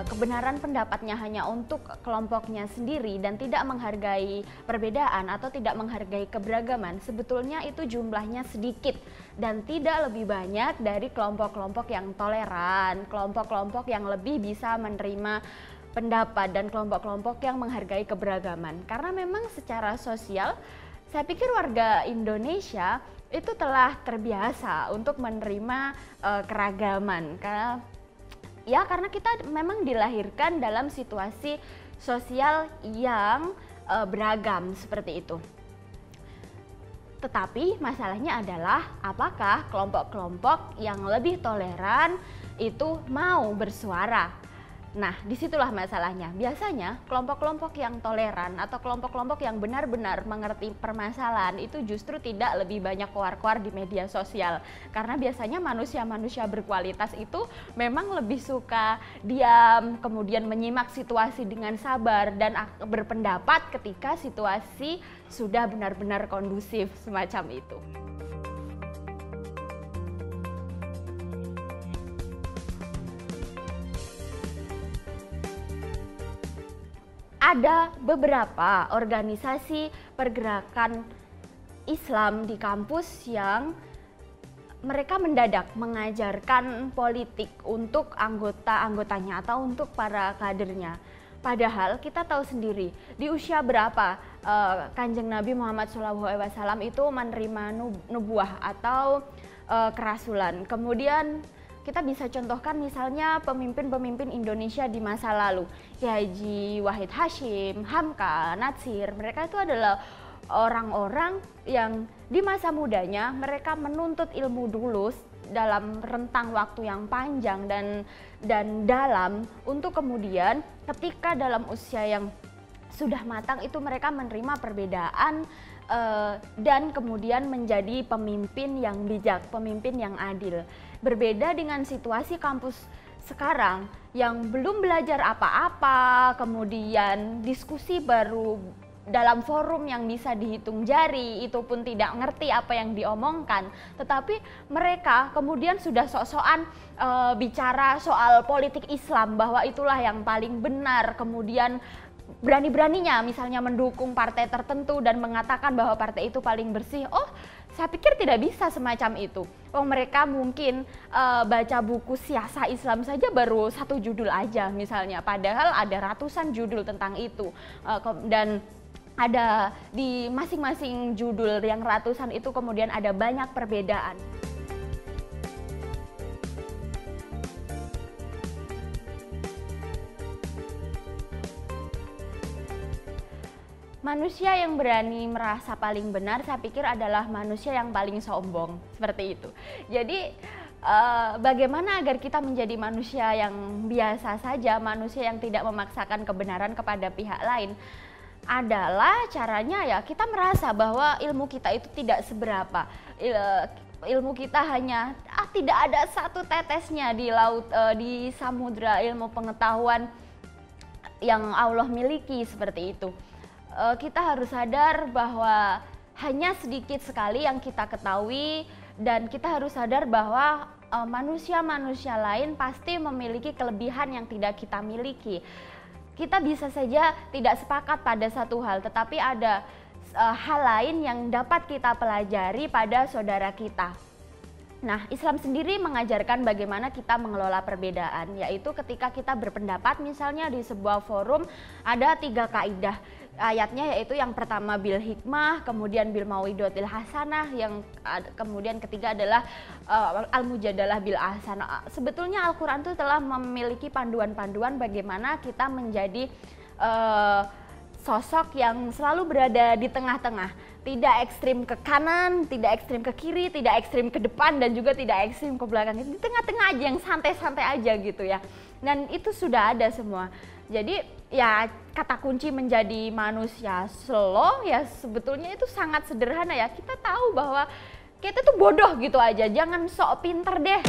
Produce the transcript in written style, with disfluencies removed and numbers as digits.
kebenaran pendapatnya hanya untuk kelompoknya sendiri dan tidak menghargai perbedaan atau tidak menghargai keberagaman, sebetulnya itu jumlahnya sedikit dan tidak lebih banyak dari kelompok-kelompok yang toleran, kelompok-kelompok yang lebih bisa menerima pendapat dan kelompok-kelompok yang menghargai keberagaman. Karena memang secara sosial, saya pikir warga Indonesia itu telah terbiasa untuk menerima keragaman. Karena kita memang dilahirkan dalam situasi sosial yang beragam seperti itu. Tetapi masalahnya adalah apakah kelompok-kelompok yang lebih toleran itu mau bersuara? Nah, disitulah masalahnya. Biasanya kelompok-kelompok yang toleran atau kelompok-kelompok yang benar-benar mengerti permasalahan itu justru tidak lebih banyak keluar-keluar di media sosial. Karena biasanya manusia-manusia berkualitas itu memang lebih suka diam, kemudian menyimak situasi dengan sabar dan berpendapat ketika situasi sudah benar-benar kondusif semacam itu. Ada beberapa organisasi pergerakan Islam di kampus yang mereka mendadak mengajarkan politik untuk anggota-anggotanya atau untuk para kadernya. Padahal kita tahu sendiri di usia berapa Kanjeng Nabi Muhammad SAW itu menerima nubuah atau kerasulan. Kemudian kita bisa contohkan misalnya pemimpin-pemimpin Indonesia di masa lalu, Kiai Haji Wahid Hasyim, Hamka, Natsir, mereka itu adalah orang-orang yang di masa mudanya mereka menuntut ilmu dulu dalam rentang waktu yang panjang dan dalam untuk kemudian ketika dalam usia yang sudah matang itu mereka menerima perbedaan dan kemudian menjadi pemimpin yang bijak, pemimpin yang adil. Berbeda dengan situasi kampus sekarang yang belum belajar apa-apa, kemudian diskusi baru dalam forum yang bisa dihitung jari, itu pun tidak ngerti apa yang diomongkan, tetapi mereka kemudian sudah sok-sokan bicara soal politik Islam bahwa itulah yang paling benar, kemudian berani-beraninya misalnya mendukung partai tertentu dan mengatakan bahwa partai itu paling bersih. Oh, saya pikir tidak bisa semacam itu. Oh, mereka mungkin baca buku siasah Islam saja baru satu judul aja misalnya, padahal ada ratusan judul tentang itu dan ada di masing-masing judul yang ratusan itu kemudian ada banyak perbedaan. Manusia yang berani merasa paling benar, saya pikir adalah manusia yang paling sombong, seperti itu. Jadi bagaimana agar kita menjadi manusia yang biasa saja, manusia yang tidak memaksakan kebenaran kepada pihak lain, adalah caranya ya kita merasa bahwa ilmu kita itu tidak seberapa. Ilmu kita hanya tidak ada satu tetesnya di laut, di samudra ilmu pengetahuan yang Allah miliki, seperti itu. Kita harus sadar bahwa hanya sedikit sekali yang kita ketahui dan kita harus sadar bahwa manusia-manusia lain pasti memiliki kelebihan yang tidak kita miliki. Kita bisa saja tidak sepakat pada satu hal, tetapi ada hal lain yang dapat kita pelajari pada saudara kita. Nah, Islam sendiri mengajarkan bagaimana kita mengelola perbedaan, yaitu ketika kita berpendapat misalnya di sebuah forum ada 3 kaidah. Ayatnya yaitu yang pertama bil hikmah, kemudian bil mau'idotil hasanah, yang kemudian ketiga adalah al mujadalah bil ahsanah. Sebetulnya Al-Quran itu telah memiliki panduan-panduan bagaimana kita menjadi sosok yang selalu berada di tengah-tengah, tidak ekstrim ke kanan, tidak ekstrim ke kiri, tidak ekstrim ke depan, dan juga tidak ekstrim ke belakang. Di tengah-tengah aja, yang santai-santai aja gitu ya. Dan itu sudah ada semua. Jadi ya kata kunci menjadi manusia slow ya sebetulnya itu sangat sederhana ya. Kita tahu bahwa kita tuh bodoh gitu aja, jangan sok pinter deh.